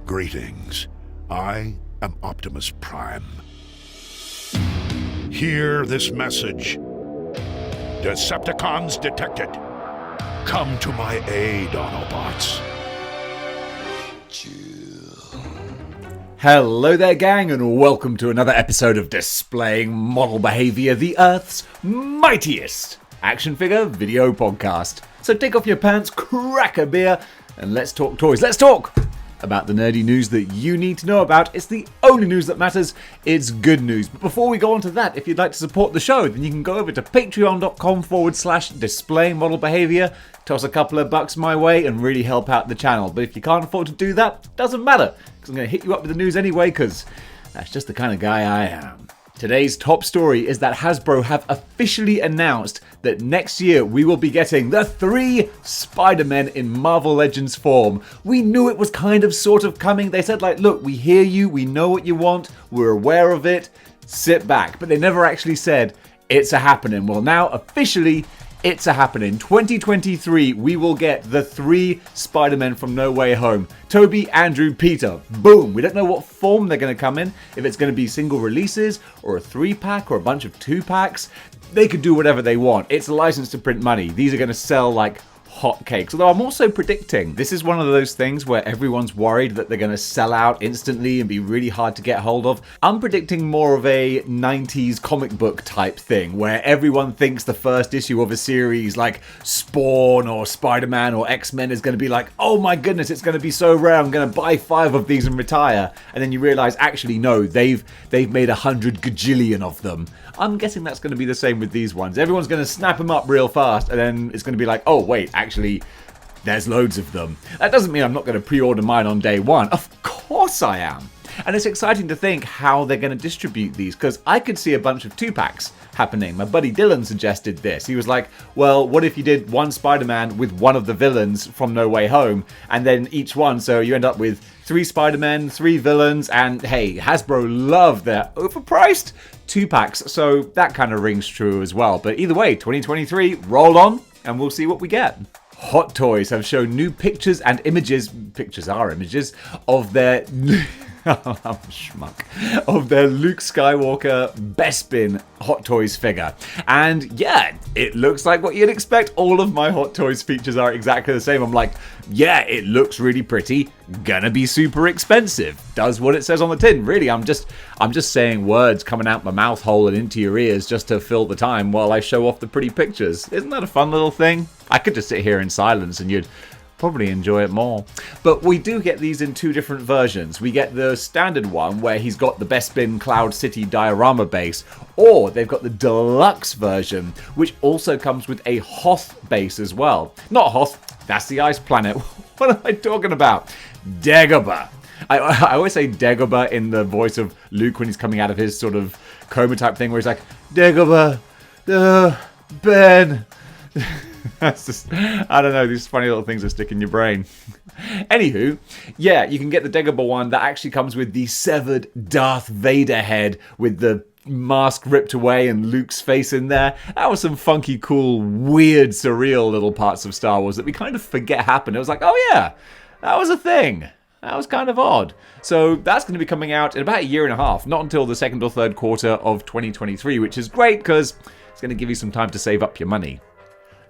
Greetings. I am Optimus Prime. Hear this message. Decepticons detected. Come to my aid, Autobots. Hello there, gang, and welcome to another episode of Displaying Model Behaviour, the Earth's mightiest action figure video podcast. So take off your pants, crack a beer, and let's talk toys. Let's talk about the nerdy news that you need to know about. It's the only news that matters. It's good news. But before we go on to that, if you'd like to support the show, then you can go over to patreon.com/displaying model behaviour, toss a couple of bucks my way, and really help out the channel. But if you can't afford to do that, doesn't matter, because I'm going to hit you up with the news anyway, because that's just the kind of guy I am. Today's top story is that Hasbro have officially announced that next year we will be getting the 3 Spider-Men in Marvel Legends form. We knew it was kind of sort of coming. They said, like, look, we hear you, we know what you want, we're aware of it, sit back. But they never actually said it's a happening. Well, now officially it's a happening. 2023, we will get the 3 Spider-Men from No Way Home. Toby, Andrew, Peter. Boom. We don't know what form they're going to come in. If it's going to be single releases or a 3-pack or a bunch of 2-packs. They could do whatever they want. It's a license to print money. These are going to sell like hotcakes. Although I'm also predicting this is one of those things where everyone's worried that they're going to sell out instantly and be really hard to get hold of. I'm predicting more of a 90s comic book type thing where everyone thinks the first issue of a series like Spawn or Spider-Man or X-Men is going to be like, oh my goodness, it's going to be so rare, I'm going to buy 5 of these and retire. And then you realize, actually, no, they've made 100 gajillion of them. I'm guessing that's going to be the same with these ones. Everyone's going to snap them up real fast, and then it's going to be like, oh, wait, actually, there's loads of them. That doesn't mean I'm not going to pre-order mine on day one. Of course I am. And it's exciting to think how they're going to distribute these, because I could see a bunch of 2-packs happening. My buddy Dylan suggested this. He was like, well, what if you did one Spider-Man with one of the villains from No Way Home, and then each one, so you end up with 3 Spider-Men, 3 villains, and hey, Hasbro love their overpriced 2-packs, so that kind of rings true as well. But either way, 2023, roll on, and we'll see what we get. Hot Toys have shown new pictures and images, of their of their Luke Skywalker Bespin Hot Toys figure. And yeah, it looks like what you'd expect. All of my Hot Toys features are exactly the same. I'm like, yeah, it looks really pretty, gonna be super expensive. Does what it says on the tin. Really, I'm just saying words coming out my mouth hole and into your ears just to fill the time while I show off the pretty pictures. Isn't that a fun little thing? I could just sit here in silence and you'd probably enjoy it more. But we do get these in 2 different versions. We get the standard one where he's got the Bespin Cloud City diorama base, or they've got the deluxe version, which also comes with a Hoth base as well. Not Hoth, that's the ice planet. What am I talking about? Dagobah. I always say Dagobah in the voice of Luke when he's coming out of his sort of coma type thing where he's like, Dagobah, Ben. That's just, I don't know, these funny little things that stick in your brain. Anywho, yeah, you can get the Dagobah one that actually comes with the severed Darth Vader head with the mask ripped away and Luke's face in there. That was some funky, cool, weird, surreal little parts of Star Wars that we kind of forget happened. It was like, oh yeah, that was a thing. That was kind of odd. So that's going to be coming out in about a year and a half, not until the 2nd or 3rd quarter of 2023, which is great because it's going to give you some time to save up your money.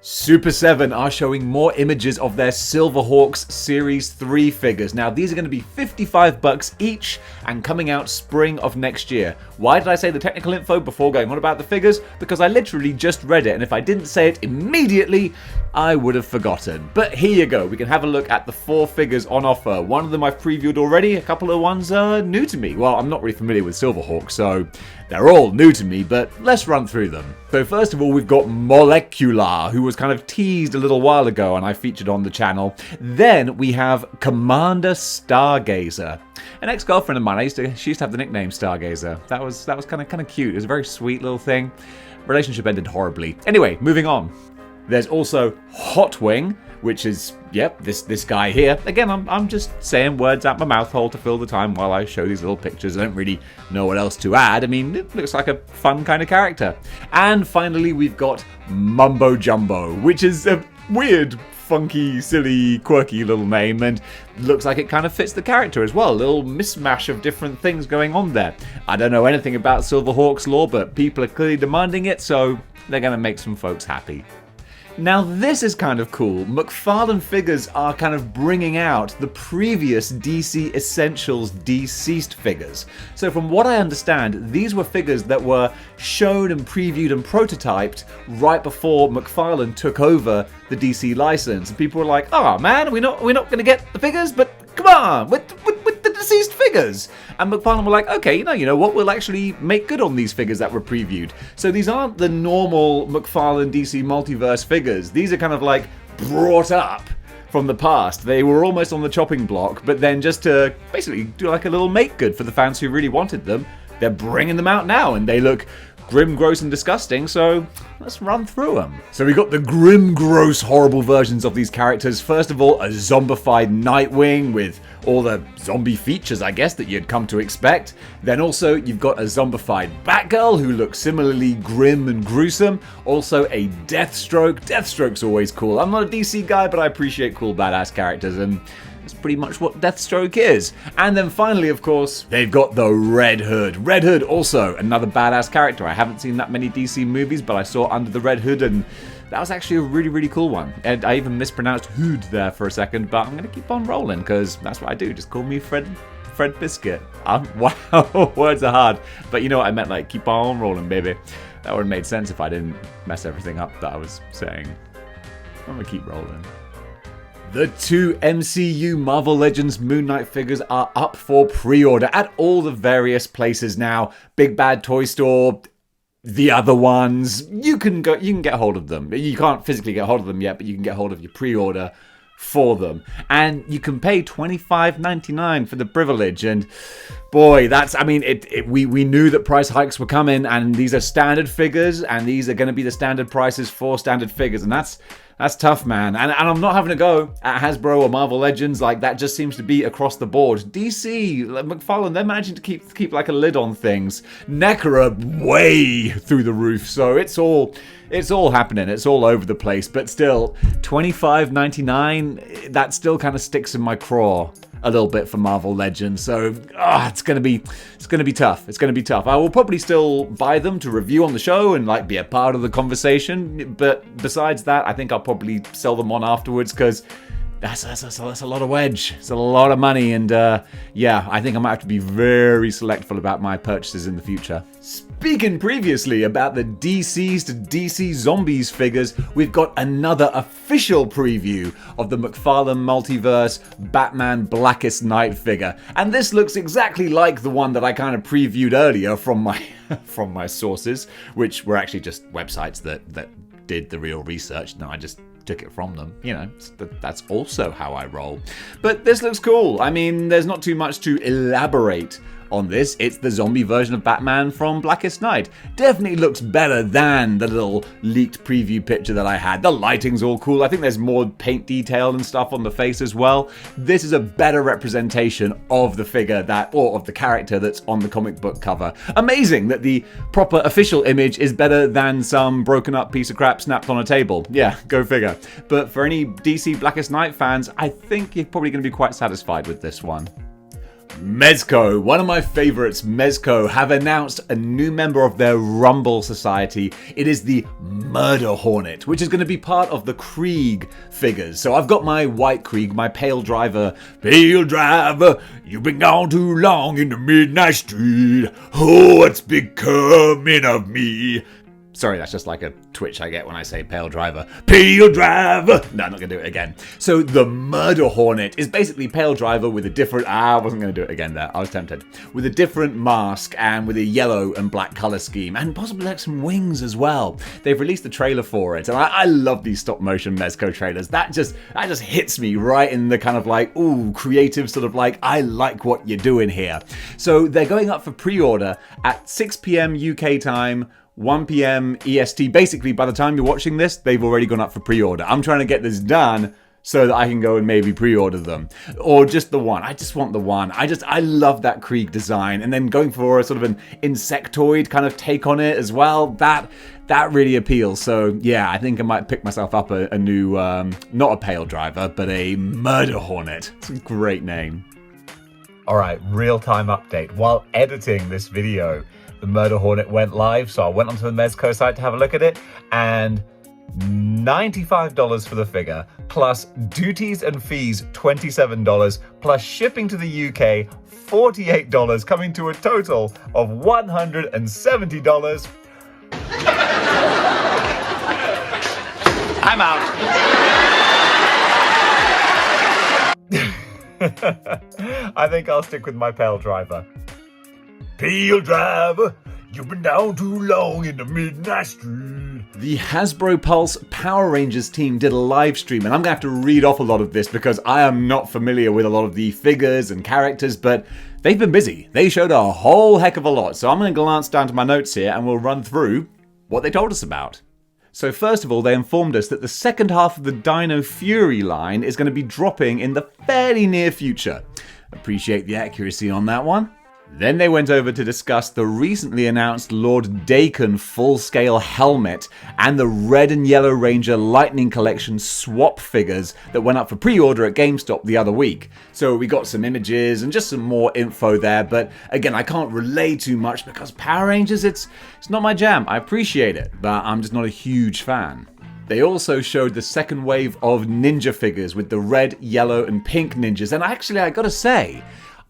Super 7 are showing more images of their Silverhawks Series 3 figures. Now, these are going to be $55 each and coming out spring of next year. Why did I say the technical info before going on about the figures? Because I literally just read it, and if I didn't say it immediately, I would have forgotten. But here you go. We can have a look at the 4 figures on offer. One of them I've previewed already. A couple of ones are new to me. Well, I'm not really familiar with Silverhawks, so they're all new to me, but let's run through them. So first of all, we've got Molecular, who was kind of teased a little while ago and I featured on the channel. Then we have Commander Stargazer. An ex-girlfriend of mine, she used to have the nickname Stargazer. That was kind of cute. It was a very sweet little thing. Relationship ended horribly. Anyway, moving on. There's also Hotwing, which is, yep, this guy here. Again, I'm just saying words out my mouth hole to fill the time while I show these little pictures. I don't really know what else to add. I mean, it looks like a fun kind of character. And finally, we've got Mumbo Jumbo, which is a weird funky, silly, quirky little name, and looks like it kind of fits the character as well. A little mismatch of different things going on there. I don't know anything about Silverhawks lore, but people are clearly demanding it, so they're going to make some folks happy. Now this is kind of cool. McFarlane Figures are kind of bringing out the previous DC Essentials Deceased figures. So from what I understand, these were figures that were shown and previewed and prototyped right before McFarlane took over the DC license. And people were like, oh man, we're not going to get the figures, but come on, with the deceased figures. And McFarlane were like, okay, you know what, we'll actually make good on these figures that were previewed. So these aren't the normal McFarlane DC Multiverse figures. These are kind of like brought up from the past. They were almost on the chopping block, but then just to basically do like a little make good for the fans who really wanted them, they're bringing them out now, and they look grim, gross, and disgusting, so let's run through them. So we got the grim, gross, horrible versions of these characters. First of all, a zombified Nightwing with all the zombie features, I guess, that you'd come to expect. Then also, you've got a zombified Batgirl who looks similarly grim and gruesome. Also, a Deathstroke. Deathstroke's always cool. I'm not a DC guy, but I appreciate cool, badass characters, and that's pretty much what Deathstroke is. And then finally, of course, they've got the Red Hood. Red Hood, also another badass character. I haven't seen that many DC movies, but I saw Under the Red Hood, and that was actually a really, really cool one. And I even mispronounced Hood there for a second, but I'm going to keep on rolling, because that's what I do. Just call me Fred Biscuit. Wow, words are hard. But you know what I meant, like, keep on rolling, baby. That would have made sense if I didn't mess everything up that I was saying. I'm going to keep rolling. The two MCU Marvel Legends Moon Knight figures are up for pre-order at all the various places now. Big Bad Toy Store, the other ones. You can get hold of them. You can't physically get hold of them yet, but you can get hold of your pre-order for them. And you can pay $25.99 for the privilege. And boy, that's, I mean, we knew that price hikes were coming, and these are standard figures, and these are going to be the standard prices for standard figures. And that's tough, man. And I'm not having a go at Hasbro or Marvel Legends. Like, that just seems to be across the board. DC, McFarlane, they're managing to keep like a lid on things. NECA are way through the roof. So it's all happening. It's all over the place. But still, $25.99, that still kind of sticks in my craw a little bit for Marvel Legends. So it's gonna be tough. It's gonna be tough. I will probably still buy them to review on the show and like be a part of the conversation. But besides that, I think I'll probably sell them on afterwards, because that's a lot of wedge. It's a lot of money, and yeah, I think I might have to be very selectful about my purchases in the future. Speaking previously about the deceased DC Zombies figures, we've got another official preview of the McFarlane Multiverse Batman Blackest Night figure. And this looks exactly like the one that I kind of previewed earlier from my sources, which were actually just websites that did the real research. No, I just took it from them. You know, that's also how I roll. But this looks cool. I mean, there's not too much to elaborate on this. It's the zombie version of Batman from Blackest Night. Definitely looks better than the little leaked preview picture that I had. The lighting's all cool. I think there's more paint detail and stuff on the face as well. This is a better representation of the figure or of the character that's on the comic book cover. Amazing that the proper official image is better than some broken up piece of crap snapped on a table. Yeah, go figure. But for any DC Blackest Night fans, I think you're probably going to be quite satisfied with this one. Mezco, one of my favorites, Mezco, have announced a new member of their Rumble Society. It is the Murder Hornet, which is going to be part of the Krieg figures. So I've got my White Krieg, my Pale Driver. Pale Driver, you've been gone too long in the midnight street. Oh, what's becoming of me? Sorry, that's just like a twitch I get when I say Pale Driver. Pale Driver! No, I'm not going to do it again. So the Murder Hornet is basically Pale Driver with a different... I wasn't going to do it again there. I was tempted. With a different mask and with a yellow and black colour scheme. And possibly like some wings as well. They've released a trailer for it. And I love these stop motion Mezco trailers. That just hits me right in the kind of like, ooh, creative sort of like, I like what you're doing here. So they're going up for pre-order at 6 p.m. UK time, 1 p.m. EST. Basically, by the time you're watching this, they've already gone up for pre-order. I'm trying to get this done so that I can go and maybe pre-order them. Or just the one. I just want the one. I love that Krieg design. And then going for a sort of an insectoid kind of take on it as well, that really appeals. So yeah, I think I might pick myself up a new, not a Pale Driver, but a Murder Hornet. It's a great name. Alright, real-time update. While editing this video, the Murder Hornet went live, so I went onto the Mezco site to have a look at it, and $95 for the figure, plus duties and fees $27, plus shipping to the UK $48, coming to a total of $170. I'm out. I think I'll stick with my Pale Driver. Pale Driver, you've been down too long in the midnight street. The Hasbro Pulse Power Rangers team did a live stream, and I'm going to have to read off a lot of this because I am not familiar with a lot of the figures and characters, but they've been busy. They showed a whole heck of a lot, so I'm going to glance down to my notes here and we'll run through what they told us about. So first of all, they informed us that the second half of the Dino Fury line is going to be dropping in the fairly near future. Appreciate the accuracy on that one. Then they went over to discuss the recently announced Lord Dakin full-scale helmet and the Red and Yellow Ranger Lightning Collection swap figures that went up for pre-order at GameStop the other week. So we got some images and just some more info there, but again, I can't relay too much because Power Rangers, it's not my jam. I appreciate it, but I'm just not a huge fan. They also showed the second wave of ninja figures with the red, yellow, and pink ninjas, and actually, I gotta say,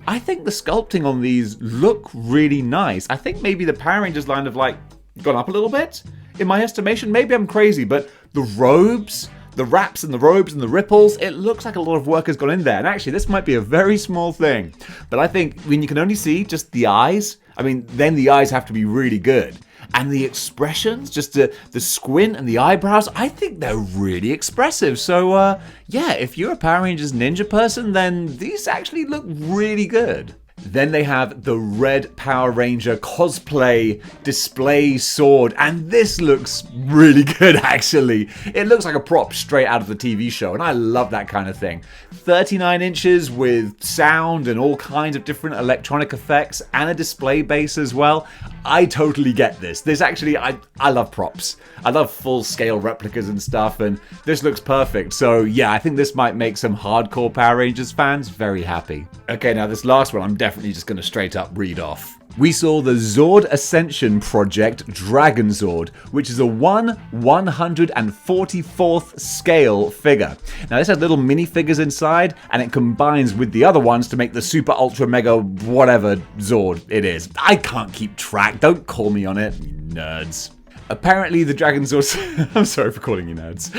I think the sculpting on these look really nice. I think maybe the Power Rangers line have gone up a little bit, in my estimation. Maybe I'm crazy, but the robes, the wraps and the robes and the ripples, it looks like a lot of work has gone in there. And actually, this might be a very small thing, but I think when you can only see just the eyes, then the eyes have to be really good. And the expressions, just the squint and the eyebrows, I think they're really expressive. So, yeah, if you're a Power Rangers ninja person, then these actually look really good. Then they have the Red Power Ranger cosplay display sword, and this looks really good actually. It looks like a prop straight out of the TV show, and I love that kind of thing. 39 inches with sound and all kinds of different electronic effects and a display base as well. I totally get this. This actually, I love props. I love full-scale replicas and stuff, and this looks perfect. So yeah, I think this might make some hardcore Power Rangers fans very happy. Okay, now this last one I'm definitely just going to straight up read off. We saw the Zord Ascension Project Dragon Zord, which is a 1/144th scale figure. Now this has little minifigures inside, and it combines with the other ones to make the Super Ultra Mega whatever Zord it is. I can't keep track, don't call me on it, you nerds. Apparently the Dragon Zord... I'm sorry for calling you nerds.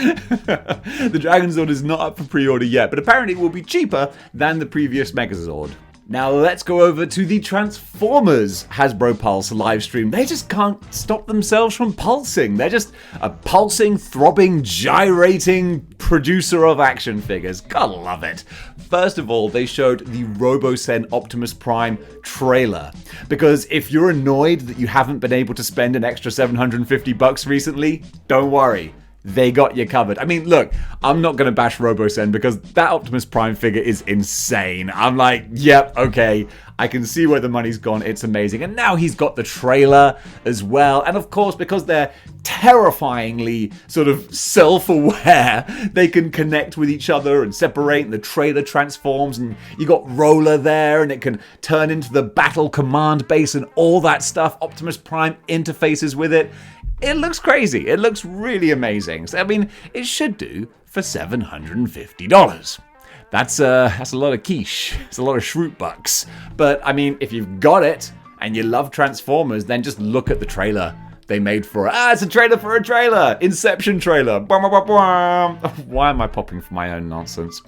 The Dragon Zord is not up for pre-order yet, but apparently it will be cheaper than the previous Megazord. Now let's go over to the Transformers Hasbro Pulse livestream. They just can't stop themselves from pulsing. They're just a pulsing, throbbing, gyrating producer of action figures. Gotta love it. First of all, they showed the Robosen Optimus Prime trailer. Because if you're annoyed that you haven't been able to spend an extra $750 recently, don't worry. They got you covered. I mean, look, I'm not going to bash Robosen because that Optimus Prime figure is insane. I'm like, yep, okay, I can see where the money's gone. It's amazing. And now he's got the trailer as well. And of course, because they're terrifyingly sort of self-aware, they can connect with each other and separate, and the trailer transforms, and you got Roller there, and it can turn into the battle command base and all that stuff. Optimus Prime interfaces with it. It looks crazy. It looks really amazing. So, I mean, it should do for $750. That's a lot of quiche. It's a lot of shroot bucks. But, I mean, if you've got it and you love Transformers, then just look at the trailer they made for it. It's a trailer for a trailer. Inception trailer. Why am I popping for my own nonsense?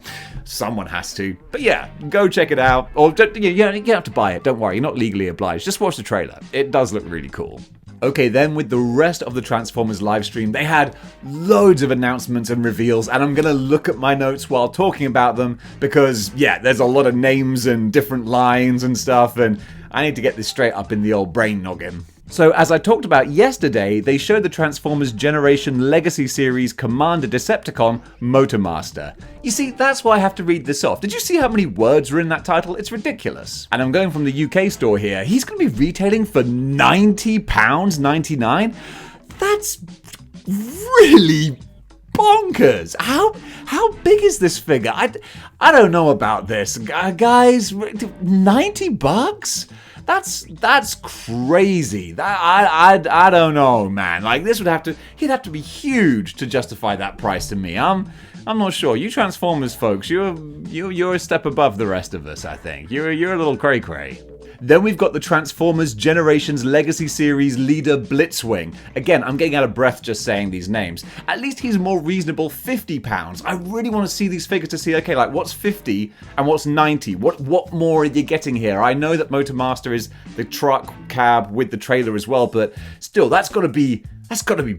Someone has to. But yeah, go check it out. Or you don't have to buy it. Don't worry. You're not legally obliged. Just watch the trailer. It does look really cool. Okay, then with the rest of the Transformers livestream, they had loads of announcements and reveals, and I'm gonna look at my notes while talking about them because, yeah, there's a lot of names and different lines and stuff, and I need to get this straight up in the old brain noggin. So as I talked about yesterday, they showed the Transformers Generation Legacy Series Commander Decepticon Motormaster. You see, that's why I have to read this off. Did you see how many words are in that title? It's ridiculous. And I'm going from the UK store here. He's going to be retailing for £90.99. That's really bonkers. How big is this figure? I don't know about this. Guys, 90 bucks? That's crazy. I don't know, man. Like, this he'd have to be huge to justify that price to me. I'm not sure. You Transformers folks, you're a step above the rest of us, I think. You're a little cray-cray. Then we've got the Transformers Generations Legacy Series leader Blitzwing. Again, I'm getting out of breath just saying these names. At least he's more reasonable, £50. I really want to see these figures to see, okay, like what's 50 and what's 90? What more are you getting here? I know that Motormaster is the truck cab with the trailer as well, but still, that's got to be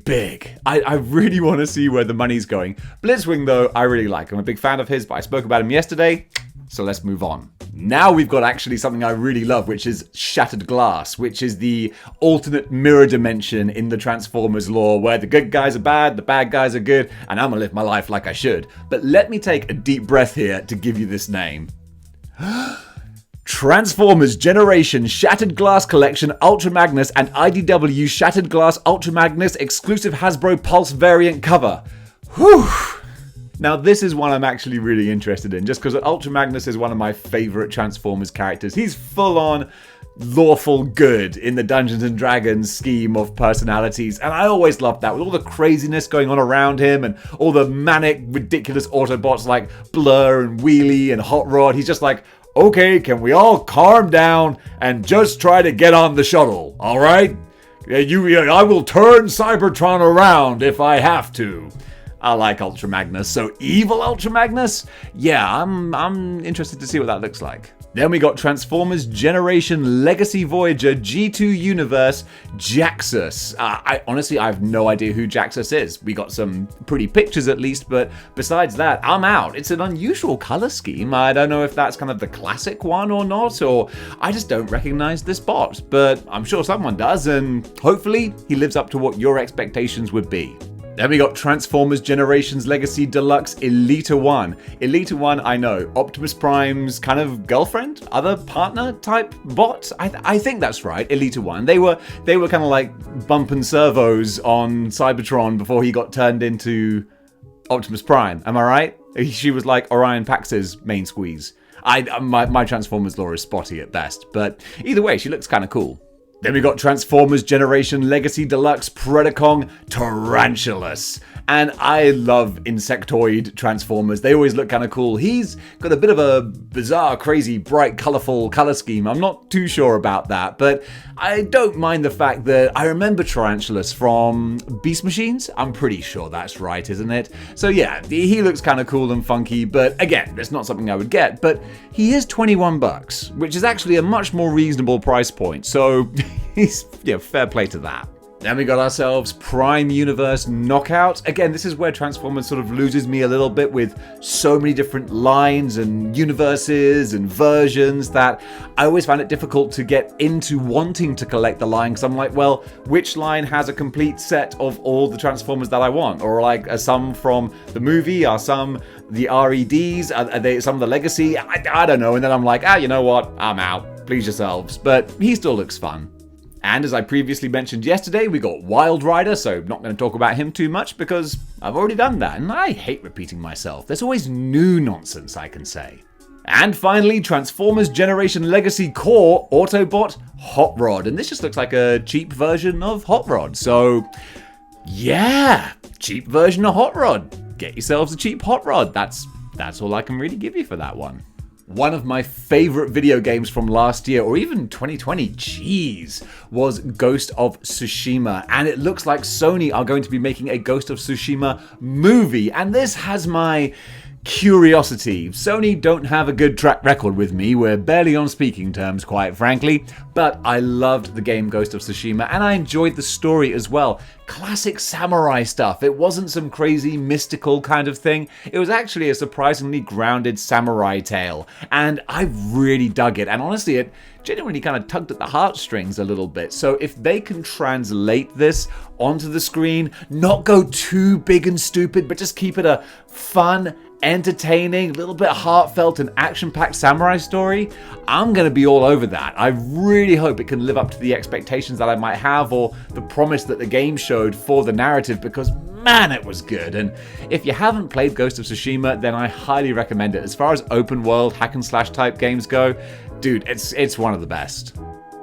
big. I really want to see where the money's going. Blitzwing, though, I really like. I'm a big fan of his, but I spoke about him yesterday, so let's move on. Now we've got actually something I really love, which is Shattered Glass, which is the alternate mirror dimension in the Transformers lore, where the good guys are bad, the bad guys are good, and I'm gonna live my life like I should. But let me take a deep breath here to give you this name. Transformers Generation Shattered Glass Collection Ultra Magnus and IDW Shattered Glass Ultra Magnus exclusive Hasbro Pulse variant cover. Whew! Now this is one I'm actually really interested in, just because Ultra Magnus is one of my favourite Transformers characters. He's full on lawful good in the Dungeons and Dragons scheme of personalities, and I always loved that, with all the craziness going on around him and all the manic, ridiculous Autobots like Blur and Wheelie and Hot Rod. He's just like, okay, can we all calm down and just try to get on the shuttle, alright? I will turn Cybertron around if I have to. I like Ultra Magnus. So evil Ultra Magnus? Yeah, I'm interested to see what that looks like. Then we got Transformers Generation Legacy Voyager G2 Universe Jaxus. I have no idea who Jaxus is. We got some pretty pictures at least, but besides that, I'm out. It's an unusual color scheme. I don't know if that's kind of the classic one or not, or I just don't recognize this bot, but I'm sure someone does, and hopefully he lives up to what your expectations would be. Then we got Transformers Generations Legacy Deluxe Elita 1. Elita 1, I know, Optimus Prime's kind of girlfriend, other partner type bot. I think that's right, Elita 1. They were kind of like bumping servos on Cybertron before he got turned into Optimus Prime. Am I right? She was like Orion Pax's main squeeze. My Transformers lore is spotty at best, but either way, she looks kind of cool. Then we got Transformers Generation Legacy Deluxe Predacon Tarantulas. And I love insectoid Transformers. They always look kind of cool. He's got a bit of a bizarre, crazy, bright, colorful color scheme. I'm not too sure about that, but I don't mind the fact that I remember Tarantulas from Beast Machines. I'm pretty sure that's right, isn't it? So yeah, he looks kind of cool and funky, but again, it's not something I would get. But he is 21 bucks, which is actually a much more reasonable price point. So he's, fair play to that. Then we got ourselves Prime Universe Knockout. Again, this is where Transformers sort of loses me a little bit, with so many different lines and universes and versions that I always found it difficult to get into wanting to collect the line, because I'm like, well, which line has a complete set of all the Transformers that I want? Or like, are some from the movie? Are some the REDs? Are they some of the Legacy? I don't know. And then I'm like, you know what? I'm out. Please yourselves. But he still looks fun. And as I previously mentioned yesterday, we got Wild Rider, so not going to talk about him too much because I've already done that, and I hate repeating myself. There's always new nonsense I can say. And finally, Transformers Generation Legacy Core Autobot Hot Rod, and this just looks like a cheap version of Hot Rod, so yeah, cheap version of Hot Rod. Get yourselves a cheap Hot Rod. That's all I can really give you for that one. One of my favorite video games from last year, or even 2020, jeez, was Ghost of Tsushima. And it looks like Sony are going to be making a Ghost of Tsushima movie. And this has my Curiosity. Sony don't have a good track record with me. We're barely on speaking terms, quite frankly. But I loved the game Ghost of Tsushima, and I enjoyed the story as well. Classic samurai stuff. It wasn't some crazy mystical kind of thing. It was actually a surprisingly grounded samurai tale. And I really dug it. And honestly, it genuinely kind of tugged at the heartstrings a little bit. So if they can translate this onto the screen, not go too big and stupid, but just keep it a fun, entertaining, a little bit heartfelt and action-packed samurai story, I'm going to be all over that. I really hope it can live up to the expectations that I might have, or the promise that the game showed for the narrative, because man, it was good. And if you haven't played Ghost of Tsushima, then I highly recommend it. As far as open world hack and slash type games go, dude, it's one of the best.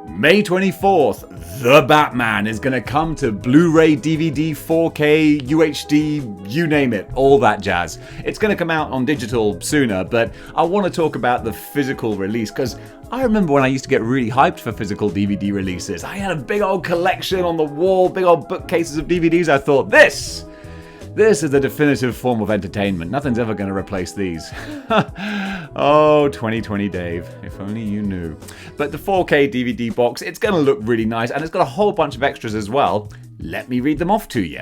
May 24th, The Batman is going to come to Blu-ray, DVD, 4K, UHD, you name it, all that jazz. It's going to come out on digital sooner, but I want to talk about the physical release, because I remember when I used to get really hyped for physical DVD releases. I had a big old collection on the wall, big old bookcases of DVDs. I thought, this is the definitive form of entertainment. Nothing's ever going to replace these. Oh, 2020 Dave, if only you knew. But the 4K DVD box, it's going to look really nice, and it's got a whole bunch of extras as well. Let me read them off to you.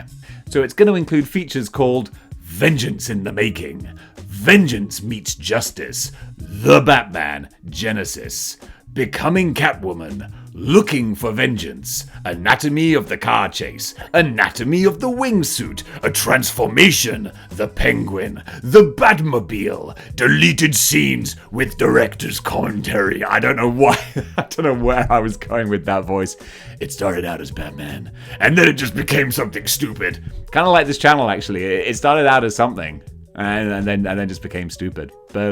So it's going to include features called Vengeance in the Making, Vengeance Meets Justice, The Batman, Genesis, Becoming Catwoman, Looking for Vengeance, Anatomy of the Car Chase, Anatomy of the Wingsuit, A Transformation, The Penguin, The Batmobile, Deleted Scenes with Director's Commentary. I don't know why, I don't know where I was going with that voice. It started out as Batman, and then it just became something stupid. Kind of like this channel, actually. It started out as something, and then just became stupid. But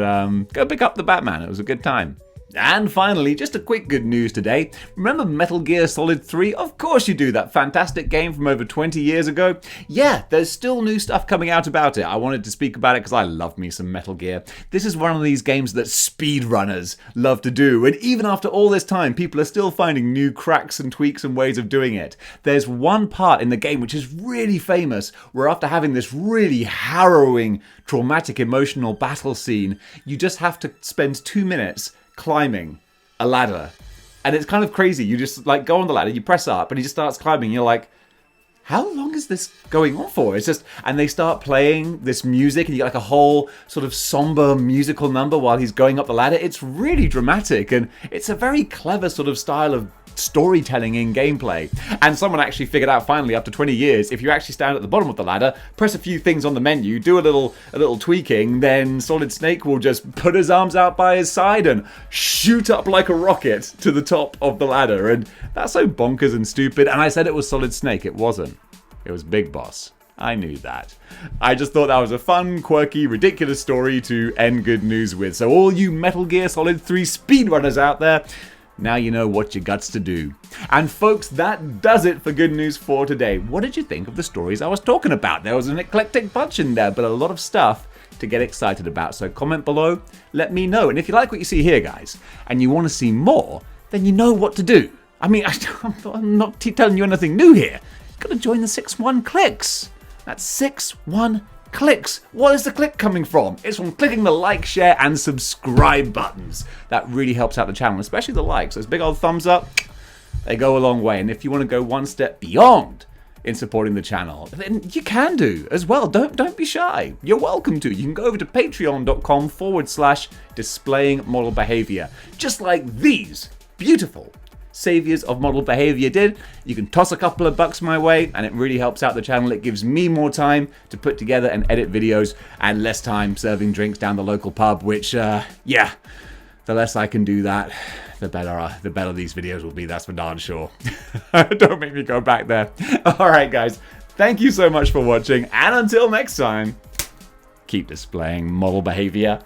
go pick up The Batman, it was a good time. And finally, just a quick good news today. Remember Metal Gear Solid 3? Of course you do, that fantastic game from over 20 years ago. Yeah, there's still new stuff coming out about it. I wanted to speak about it because I love me some Metal Gear. This is one of these games that speedrunners love to do, and even after all this time, people are still finding new cracks and tweaks and ways of doing it. There's one part in the game which is really famous, where after having this really harrowing, traumatic, emotional battle scene, you just have to spend 2 minutes climbing a ladder, and it's kind of crazy. You just like go on the ladder, you press up, and he just starts climbing. You're like, how long is this going on for? It's just, and they start playing this music, and you get like a whole sort of somber musical number while he's going up the ladder. It's really dramatic, and it's a very clever sort of style of storytelling in gameplay. And someone actually figured out finally, after 20 years, if you actually stand at the bottom of the ladder, press a few things on the menu, do a little tweaking, then Solid Snake will just put his arms out by his side and shoot up like a rocket to the top of the ladder. And that's so bonkers and stupid. And I said it was Solid Snake. It wasn't. It was Big Boss. I knew that. I just thought that was a fun, quirky, ridiculous story to end good news with. So all you Metal Gear Solid 3 speedrunners out there, now you know what you guts to do. And folks, that does it for Good News for today. What did you think of the stories I was talking about? There was an eclectic bunch in there, but a lot of stuff to get excited about. So comment below, let me know. And if you like what you see here, guys, and you want to see more, then you know what to do. I mean, I'm not telling you anything new here. You've got to join the 6-1 clicks. That's 6-1 clicks. What is the click coming from? It's from clicking the like, share, and subscribe buttons. That really helps out the channel, especially the likes. Those big old thumbs up, they go a long way. And if you want to go one step beyond in supporting the channel, then you can do as well. Don't be shy. You're welcome to. You can go over to patreon.com/displaying model behavior. Just like these beautiful saviors of model behavior did. You can toss a couple of bucks my way, and it really helps out the channel. It gives me more time to put together and edit videos, and less time serving drinks down the local pub, which yeah, the less I can do that, the better these videos will be, that's for darn sure. Don't make me go back there. Alright guys, thank you so much for watching, and until next time, keep displaying model behavior.